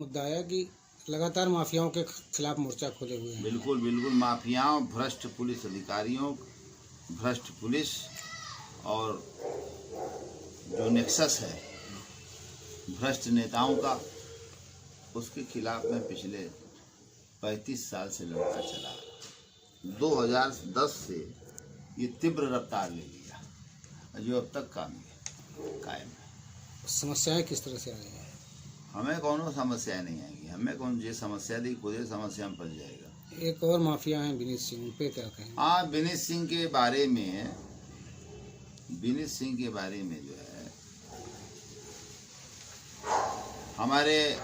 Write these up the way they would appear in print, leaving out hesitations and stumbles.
मुद्दा है कि लगातार माफियाओं के खिलाफ मोर्चा खोले हुए हैं। बिल्कुल बिल्कुल, माफियाओं, भ्रष्ट पुलिस अधिकारियों, भ्रष्ट पुलिस और जो नेक्सस है भ्रष्ट नेताओं का, उसके खिलाफ में पिछले 35 साल से लड़ता चला। 2010 से ये तीव्र रफ्तार ले लिया जो अब तक कायम है। समस्याएं किस तरह से आ रही हैं? हमें कौनो समस्या नहीं आएगी, हमें कौन जे समस्या दी खुद समस्या में फंस जाएगा। एक और माफिया हैं विनीत सिंह, उन पे क्या कहें? हाँ, विनीत सिंह के बारे में जो है हमारे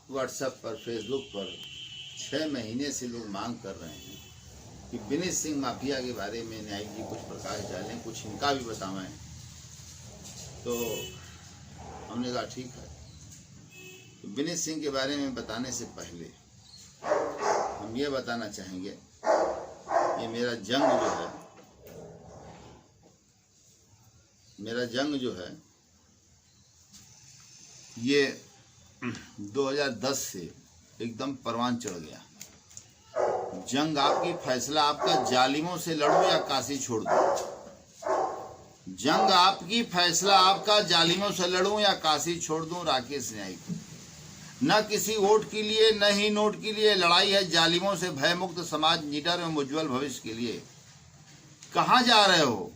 व्हाट्सएप पर, फेसबुक पर 6 महीने से लोग मांग कर रहे हैं कि विनीत सिंह माफिया के बारे में न्यायिक जी कुछ प्रकाश डालें, कुछ इनका भी बतावें। तो हमने कहा ठीक है। तो विनीत सिंह के बारे में बताने से पहले हम ये बताना चाहेंगे, ये मेरा जंग जो है ये 2010 से एकदम परवान चढ़ गया। जंग आपकी, फैसला आपका, जालिमों से लड़ो या काशी छोड़ दो। जंग आपकी, फैसला आपका, जालिमों से लड़ूं या काशी छोड़ दूं। राकेश न्यायिक। न किसी वोट के लिए न ही नोट के लिए लड़ाई है जालिमों से, भयमुक्त समाज, निडर एवं उज्ज्वल भविष्य के लिए। कहाँ जा रहे हो?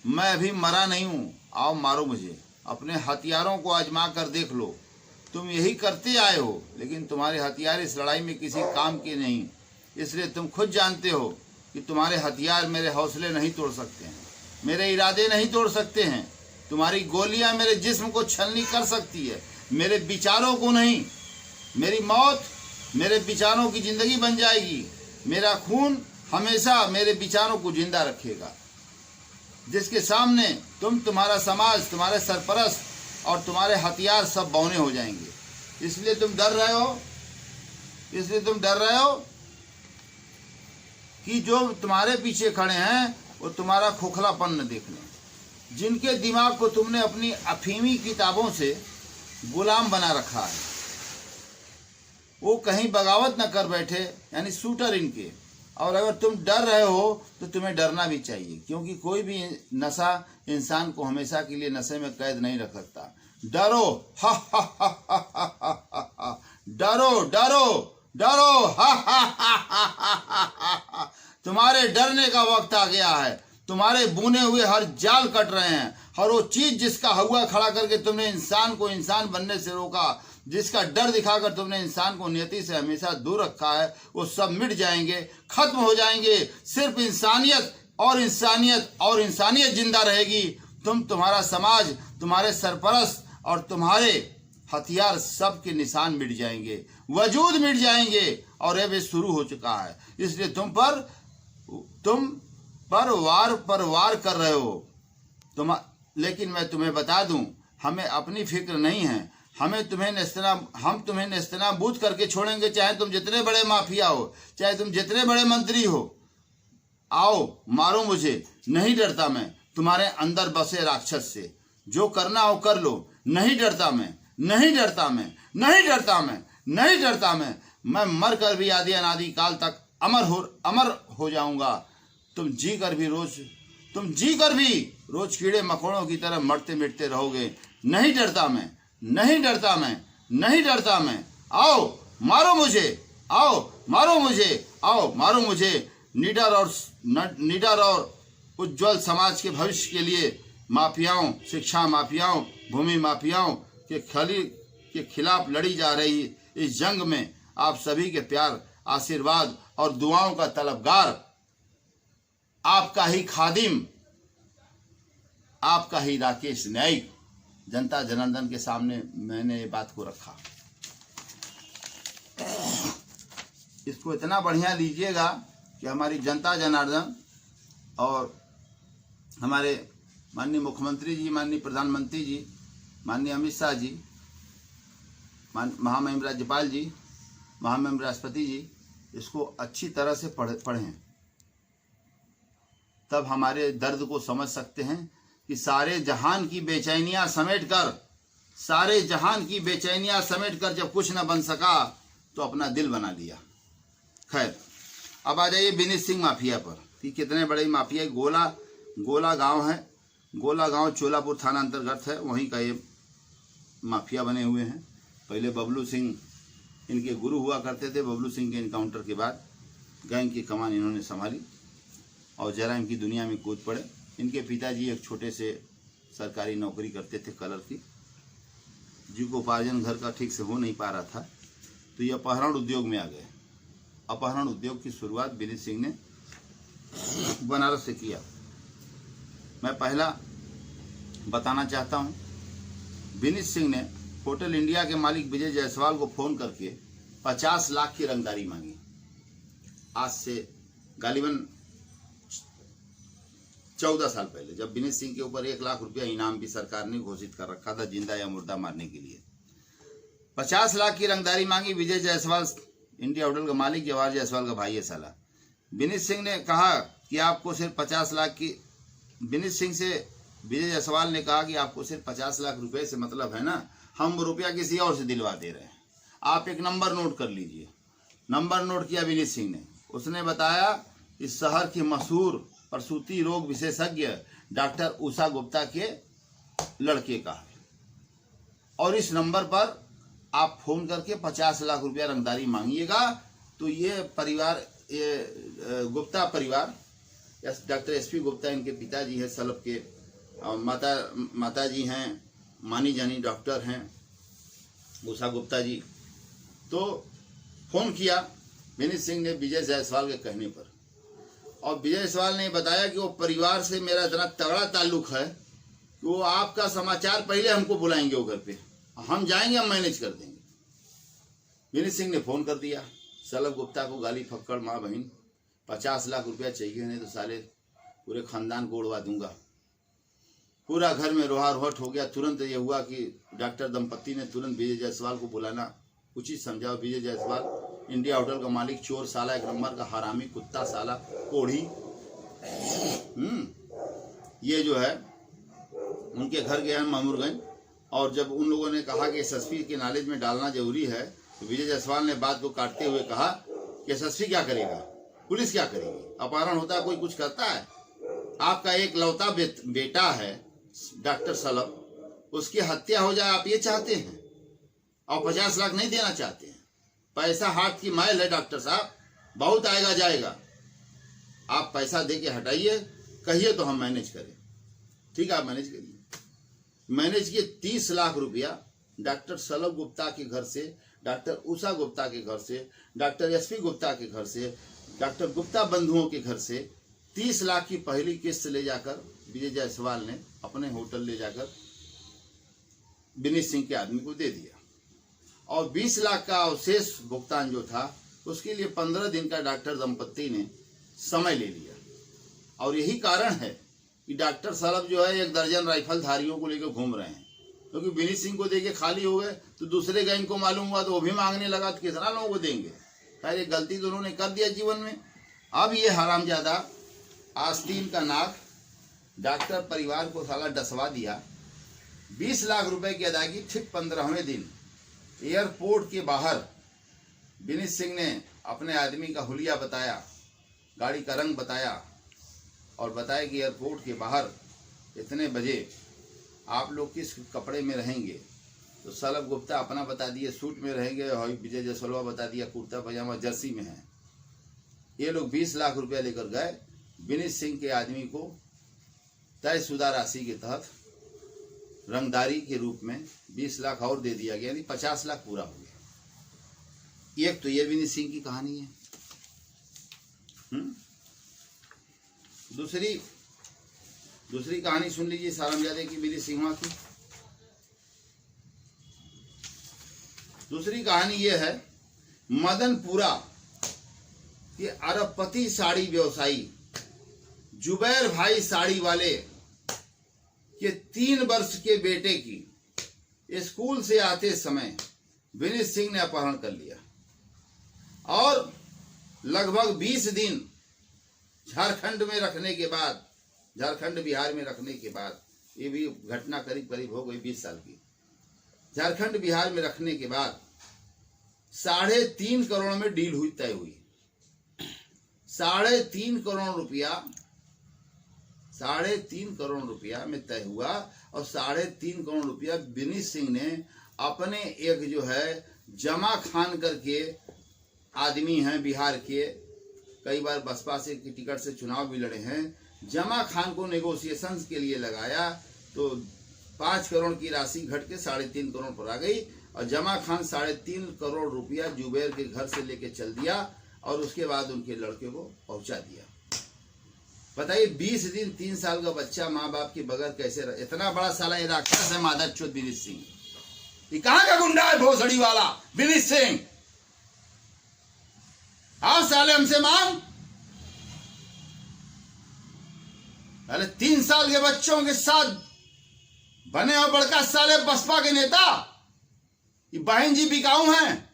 मैं अभी मरा नहीं हूं, आओ मारो मुझे। अपने हथियारों को आजमा कर देख लो। तुम यही करते आए हो, लेकिन तुम्हारे हथियार इस लड़ाई में किसी काम के नहीं। इसलिए तुम खुद जानते हो कि तुम्हारे हथियार मेरे हौसले नहीं तोड़ सकते हैं, मेरे इरादे नहीं तोड़ सकते हैं। तुम्हारी गोलियां मेरे जिस्म को छलनी कर सकती है, मेरे विचारों को नहीं। मेरी मौत मेरे विचारों की जिंदगी बन जाएगी। मेरा खून हमेशा मेरे विचारों को जिंदा रखेगा, जिसके सामने तुम्हारा समाज, तुम्हारे सरपरस्त और तुम्हारे हथियार सब बौने हो जाएंगे। इसलिए तुम डर रहे हो कि जो तुम्हारे पीछे खड़े हैं वो तुम्हारा खोखलापन न देख लें। जिनके दिमाग को तुमने अपनी अफीमी किताबों से गुलाम बना रखा है, वो कहीं बगावत न कर बैठे, यानी शूटर इनके। और अगर तुम डर रहे हो तो तुम्हें डरना भी चाहिए, क्योंकि कोई भी नशा इंसान को हमेशा के लिए नशे में कैद नहीं रख सकता। डरो, हा हा हा हा हा हा, डरो डरो डरो, हा हा हा हा हा। तुम्हारे डरने का वक्त आ गया है। तुम्हारे बुने हुए हर जाल कट रहे हैं। हर वो चीज जिसका हुआ खड़ा करके तुमने इंसान को इंसान बनने से रोका, जिसका डर दिखाकर तुमने इंसान को नियति से हमेशा दूर रखा है, वो सब मिट जाएंगे, खत्म हो जाएंगे। सिर्फ इंसानियत और इंसानियत और इंसानियत जिंदा रहेगी। तुम्हारा समाज, तुम्हारे सरपरस्त और तुम्हारे हथियार सब के निशान मिट जाएंगे, वजूद मिट जाएंगे। और अब ये शुरू हो चुका है। इसलिए तुम पर वार कर रहे हो लेकिन मैं तुम्हें बता दूं, हमें अपनी फिक्र नहीं है। हम तुम्हें नेस्तनाबूद करके छोड़ेंगे, चाहे तुम जितने बड़े माफिया हो, चाहे तुम जितने बड़े मंत्री हो। आओ मारो मुझे, नहीं डरता मैं तुम्हारे अंदर बसे राक्षस से। जो करना हो कर लो, नहीं डरता मैं, नहीं डरता मैं, नहीं डरता मैं, नहीं डरता मैं मर कर भी आदि अनादि काल तक अमर हो जाऊंगा। तुम जी कर भी रोज कीड़े मकोड़ों की तरह मरते मिटते रहोगे। नहीं डरता मैं, नहीं डरता मैं, नहीं डरता मैं। आओ मारो मुझे, आओ मारो मुझे, आओ मारो मुझे। निडर और उज्जवल समाज के भविष्य के लिए माफियाओं, शिक्षा माफियाओं, भूमि माफियाओं के खिलाफ लड़ी जा रही इस जंग में आप सभी के प्यार, आशीर्वाद और दुआओं का तलबगार, आपका ही खादिम, आपका ही राकेश न्यायिक, जनता जनार्दन के सामने मैंने ये बात को रखा। इसको इतना बढ़िया लीजिएगा कि हमारी जनता जनार्दन और हमारे माननीय मुख्यमंत्री जी, माननीय प्रधानमंत्री जी, माननीय अमित शाह जी, महामहिम राज्यपाल जी, महामहिम राष्ट्रपति जी इसको अच्छी तरह से पढ़ें। तब हमारे दर्द को समझ सकते हैं कि सारे जहान की बेचैनियां समेट कर, सारे जहान की बेचैनियां समेट कर जब कुछ न बन सका तो अपना दिल बना लिया। खैर, अब आ जाइए विनीत सिंह माफिया पर कि कितने बड़े माफिया। गोला गांव है, गोला गांव चोलापुर थाना अंतर्गत है, वहीं का ये माफिया बने हुए हैं। पहले बबलू सिंह इनके गुरु हुआ करते थे। बबलू सिंह के इनकाउंटर के बाद गैंग की कमान इन्होंने संभाली और जराइम की दुनिया में कूद पड़े। इनके पिताजी एक छोटे से सरकारी नौकरी करते थे कलर की, जिनको उपार्जन घर का ठीक से हो नहीं पा रहा था, तो ये अपहरण उद्योग में आ गए। अपहरण उद्योग की शुरुआत विनीत सिंह ने बनारस से किया। मैं पहला बताना चाहता हूँ, विनीत सिंह ने होटल इंडिया के मालिक विजय जायसवाल को फोन करके 50 लाख की रंगदारी मांगी। आज से गालिबन 14 साल पहले, जब विनीत सिंह के ऊपर 1 लाख रुपया इनाम भी सरकार ने घोषित कर रखा था जिंदा या मुर्दा मारने के लिए। 50 लाख की रंगदारी मांगी। विजय जायसवाल इंडिया होटल का मालिक, जवाहर जायसवाल का भाई है साला। विनीत सिंह ने कहा कि आपको सिर्फ 50 लाख की, विनीत सिंह से विजय जायसवाल ने कहा कि आपको सिर्फ 50 लाख रुपए से मतलब है ना, हम रुपया किसी और से दिलवा दे रहे हैं, आप एक नंबर नोट कर लीजिए। नंबर नोट किया विनीत सिंह ने। उसने बताया इस शहर के मशहूर प्रसूति रोग विशेषज्ञ डॉक्टर उषा गुप्ता के लड़के का है, और इस नंबर पर आप फोन करके 50 लाख रुपया रंगदारी मांगिएगा। तो ये परिवार, ये गुप्ता परिवार, डॉक्टर एसपी गुप्ता इनके पिताजी है, सलब के माता जी हैं, मानी जानी डॉक्टर हैं उषा गुप्ता जी। तो फोन किया विनीत सिंह ने विजय जायसवाल के कहने पर, और विजय जायसवाल ने बताया कि वो परिवार से मेरा इतना तगड़ा ताल्लुक है कि वो आपका समाचार पहले हमको बुलाएंगे, वो घर पे हम जाएंगे, हम मैनेज कर देंगे। विनीत सिंह ने फोन कर दिया सलब गुप्ता को, गाली फक्कड़ माँ बहन, 50 लाख रुपया चाहिए, नहीं तो साले पूरे खानदान को उड़वा दूंगा। पूरा घर में रोहारोहट हो गया। तुरंत ये हुआ कि डॉक्टर दंपत्ति ने तुरंत विजय जायसवाल को बुलाना उचित समझा। विजय जायसवाल इंडिया होटल का मालिक, चोर साला, एक नंबर का हरामी कुत्ता साला, कोढ़ी, ये जो है उनके घर गया मामूरगंज। और जब उन लोगों ने कहा कि एसएसपी के नॉलेज में डालना जरूरी है, तो विजय जायसवाल ने बात को काटते हुए कहा कि एसएसपी क्या करेगा, पुलिस क्या करेगी, अपहरण होता है कोई कुछ करता है? आपका एक लौता बेटा है डॉक्टर सलब, उसकी हत्या हो जाए आप ये चाहते हैं, और 50 लाख नहीं देना चाहते हैं? पैसा हाथ की मैल है डॉक्टर साहब, बहुत आएगा जाएगा, आप पैसा दे के हटाइए, कहिए तो हम मैनेज करें। ठीक है, आप मैनेज करिए। मैनेज किए 30 लाख रुपया डॉक्टर सलब गुप्ता के घर से, डॉक्टर उषा गुप्ता के घर से, डॉक्टर एसपी गुप्ता के घर से, डॉक्टर गुप्ता बंधुओं के घर से 30 लाख की पहली किस्त ले जाकर विजय जायसवाल ने अपने होटल ले जाकर विनीत सिंह के आदमी को दे दिया, और 20 लाख का अवशेष भुगतान जो था उसके लिए 15 दिन का डॉक्टर दंपत्ति ने समय ले लिया। और यही कारण है कि डॉक्टर सलब जो है 1 दर्जन राइफल धारियों को लेकर घूम रहे हैं, क्योंकि विनीत सिंह को देके खाली हो गए तो दूसरे गैंग को मालूम हुआ तो वो भी मांगने लगा, तो कितना लोगों को देंगे? खैर, ये गलती तो उन्होंने कर दिया जीवन में। अब ये हरामजादा आस्तीन का नाक डॉक्टर परिवार को साला डसवा दिया। 20 लाख रुपए की अदायगी ठीक 15वें दिन एयरपोर्ट के बाहर विनीत सिंह ने अपने आदमी का हुलिया बताया, गाड़ी का रंग बताया, और बताया कि एयरपोर्ट के बाहर इतने बजे आप लोग किस कपड़े में रहेंगे। तो सलब गुप्ता अपना बता दिए सूट में रहेंगे, और विजय जायसवाल बता दिया कुर्ता पजामा जर्सी में है। ये लोग 20 लाख रुपया लेकर गए। विनीत सिंह के आदमी को तयशुदा राशि के तहत रंगदारी के रूप में 20 लाख और दे दिया गया, यानी 50 लाख पूरा हो गया। एक तो ये विनीत सिंह की कहानी है। दूसरी कहानी सुन लीजिए सारमजादे की, विनीत सिंह की। दूसरी कहानी यह है मदनपुरा के अरबपति साड़ी व्यवसायी जुबैर भाई साड़ी वाले के 3 वर्ष के बेटे की स्कूल से आते समय विनीत सिंह ने अपहरण कर लिया, और लगभग 20 दिन झारखंड में रखने के बाद, झारखंड बिहार में रखने के बाद, ये भी घटना करीब करीब हो गई 20 साल की, झारखंड बिहार में रखने के बाद 3.5 करोड़ में डील हुई, तय हुई। 3.5 करोड़ रुपया 3.5 करोड़ रुपया में तय हुआ। और 3.5 करोड़ रुपया विनीत सिंह ने अपने एक जो है जमा खान करके आदमी हैं बिहार के, कई बार बसपा से की टिकट से चुनाव भी लड़े हैं, जमा खान को नेगोशिएशंस के लिए लगाया तो 5 करोड़ की राशि घट के 3.5 करोड़ पर आ गई। और जमा खान 3.5 करोड़ रुपया जुबैर के घर से लेके चल दिया और उसके बाद उनके लड़के को पहुंचा दिया। बताइए 20 दिन 3 साल का बच्चा माँ बाप के बगैर कैसे रहे? इतना बड़ा साला ये राक्षस है मादर चोद विनीत सिंह। ये कहाँ का गुंडा है भोसड़ी वाला विनीत सिंह? आओ साले हमसे मांग। अरे 3 साल के बच्चों के साथ बने हो बड़का साले बसपा के नेता। ये बहन जी बिकाऊ हैं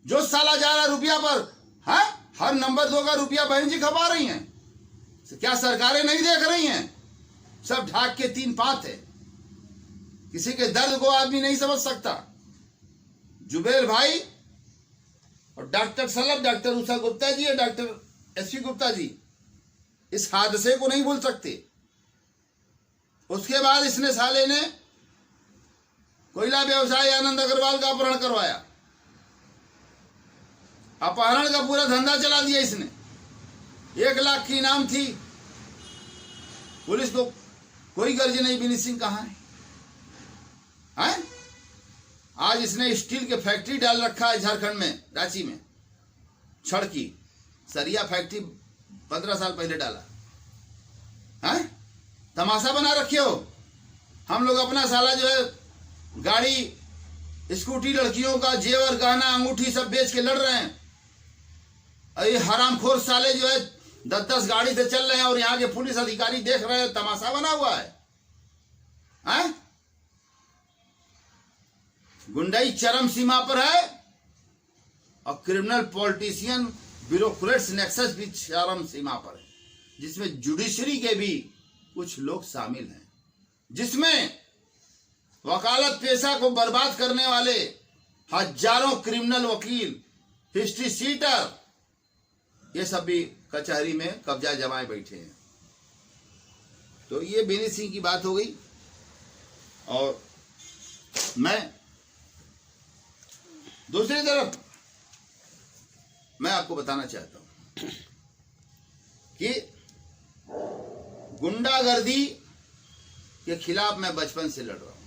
जो साला जा रहा रुपया पर है, हर नंबर 2 का रुपया बहन जी खपा रही हैं। क्या सरकारें नहीं देख रही हैं? सब ढाक के 3 पात है। किसी के दर्द को आदमी नहीं समझ सकता। जुबैर भाई और डॉक्टर सलभ, डॉक्टर उषा गुप्ता जी और डॉक्टर एसपी गुप्ता जी इस हादसे को नहीं भूल सकते। उसके बाद इसने साले ने कोयला व्यवसायी आनंद अग्रवाल का अपहरण करवाया। अपहरण का पूरा धंधा चला दिया इसने। 1 लाख की इनाम थी। पुलिस को कोई गर्ज नहीं विनीत सिंह कहाँ है? आज इसने स्टील के फैक्ट्री डाल रखा है झारखंड में, रांची में, छड़ की सरिया फैक्ट्री 15 साल पहले डाला है। तमाशा बना रखे हो। हम लोग अपना साला जो है गाड़ी, स्कूटी, लड़कियों का जेवर, गहना, अंगूठी सब बेच के लड़ रहे हैं। ये हरामखोर साले जो है 10-10 गाड़ी से चल रहे हैं और यहाँ के पुलिस अधिकारी देख रहे हैं। तमाशा बना हुआ है। गुंडाई चरम सीमा पर है और क्रिमिनल पॉलिटिशियन ब्यूरोक्रेट्स नेक्सस भी चरम सीमा पर है, जिसमें जुडिशरी के भी कुछ लोग शामिल हैं, जिसमें वकालत पेशा को बर्बाद करने वाले हजारों क्रिमिनल वकील, हिस्ट्री सीटर, ये सब भी कचहरी में कब्जा जमाए बैठे हैं। तो ये विनीत सिंह की बात हो गई। और मैं दूसरी तरफ मैं आपको बताना चाहता हूं कि गुंडागर्दी के खिलाफ मैं बचपन से लड़ रहा हूं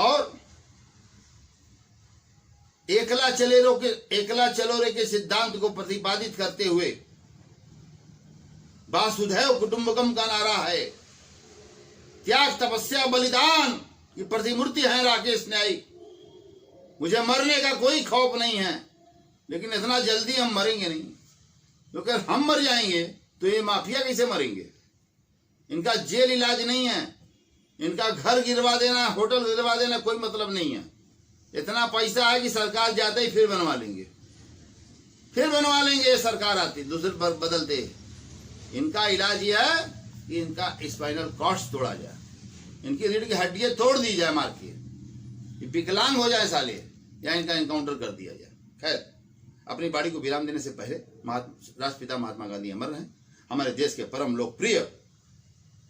और एकला चलो रे के सिद्धांत को प्रतिपादित करते हुए वासुधैव कुटुंबकम का नारा है। त्याग, तपस्या, बलिदान की प्रतिमूर्ति है राकेश न्यायी। मुझे मरने का कोई खौफ नहीं है, लेकिन इतना जल्दी हम मरेंगे नहीं, क्योंकि हम मर जाएंगे तो ये माफिया कैसे मरेंगे? इनका जेल इलाज नहीं है, इनका घर गिरवा देना, होटल गिरवा देना कोई मतलब नहीं है। इतना पैसा है कि सरकार जाते ही फिर बनवा लेंगे, ये सरकार आती दूसरे पर बदलते। इनका इलाज यह है कि इनका स्पाइनल कॉर्ड तोड़ा जाए, इनकी रीढ़ की हड्डियां तोड़ दी जाए, मार के विकलांग हो जाए साले, या इनका एनकाउंटर कर दिया जाए। खैर, अपनी बाड़ी को विराम देने से पहले राष्ट्रपिता महात्मा गांधी अमर हैं। हमारे देश के परम लोकप्रिय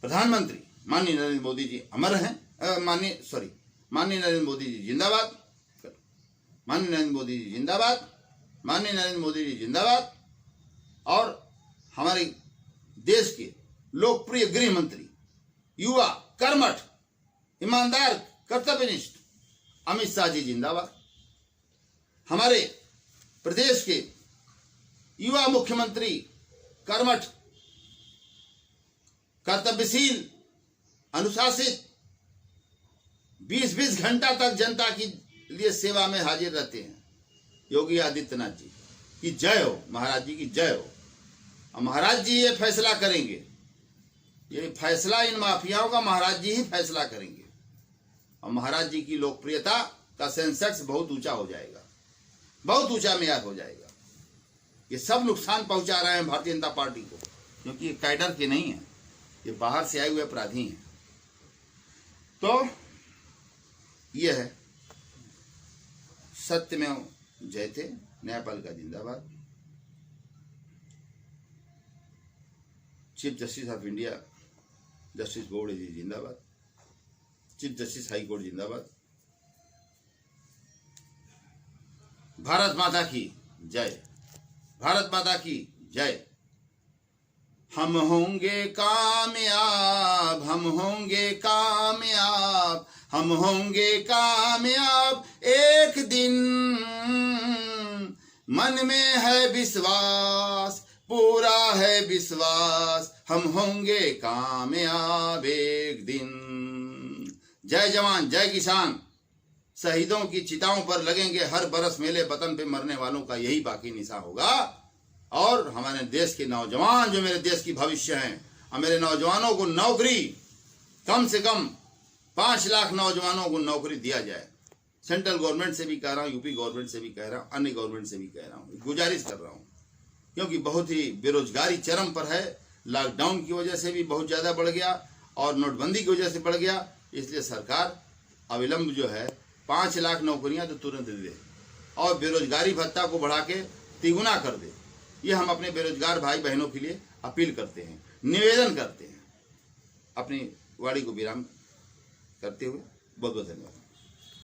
प्रधानमंत्री माननीय नरेंद्र मोदी जी अमर हैं। माननीय नरेंद्र मोदी जी जिंदाबाद, माननीय नरेंद्र मोदी जी जिंदाबाद, माननीय नरेंद्र मोदी जी जिंदाबाद। और हमारे देश के लोकप्रिय गृह मंत्री, युवा, कर्मठ, ईमानदार, कर्तव्यनिष्ठ अमित शाह जी जिंदाबाद। हमारे प्रदेश के युवा मुख्यमंत्री, कर्मठ, कर्तव्यशील, अनुशासित, 20-20 घंटा तक जनता की लिए सेवा में हाजिर रहते हैं, योगी आदित्यनाथ जी की जय हो, महाराज जी की जय हो। और महाराज जी ये फैसला करेंगे, ये फैसला इन माफियाओं का महाराज जी ही फैसला करेंगे। और महाराज जी की लोकप्रियता का सेंसेक्स बहुत ऊंचा हो जाएगा, बहुत ऊंचा मेयार हो जाएगा। ये सब नुकसान पहुंचा रहे हैं भारतीय जनता पार्टी को, क्योंकि ये कैडर के नहीं है, ये बाहर से आए हुए अपराधी हैं। तो यह है सत्यमेव जयते, न्यायपालिका जिंदाबाद। Chief justice of India justice Bobde ji जिंदाबाद। चीफ जस्टिस हाई कोर्ट जिंदाबाद। भारत माता की जय, भारत माता की जय। हम होंगे कामयाब, हम होंगे कामयाब, हम होंगे कामयाब एक दिन। मन में है विश्वास, पूरा है विश्वास, हम होंगे कामयाब एक दिन। जय जवान जय किसान। शहीदों की चिताओं पर लगेंगे हर बरस मेले, वतन पे मरने वालों का यही बाकी निशा होगा। और हमारे देश के नौजवान जो मेरे देश की भविष्य हैं, और मेरे नौजवानों को नौकरी कम से कम 5 लाख नौजवानों को नौकरी दिया जाए। सेंट्रल गवर्नमेंट से भी कह रहा हूँ, यूपी गवर्नमेंट से भी कह रहा हूँ, अन्य गवर्नमेंट से भी कह रहा हूँ, गुजारिश कर रहा हूँ, क्योंकि बहुत ही बेरोजगारी चरम पर है। लॉकडाउन की वजह से भी बहुत ज़्यादा बढ़ गया और नोटबंदी की वजह से बढ़ गया। इसलिए सरकार अविलंब जो है 5 लाख नौकरियां तो तुरंत दे और बेरोजगारी भत्ता को बढ़ा के तिगुना कर दे। ये हम अपने बेरोजगार भाई बहनों के लिए अपील करते हैं, निवेदन करते हैं। अपनी वाणी को विराम करते हुए बहुत बहुत धन्यवाद।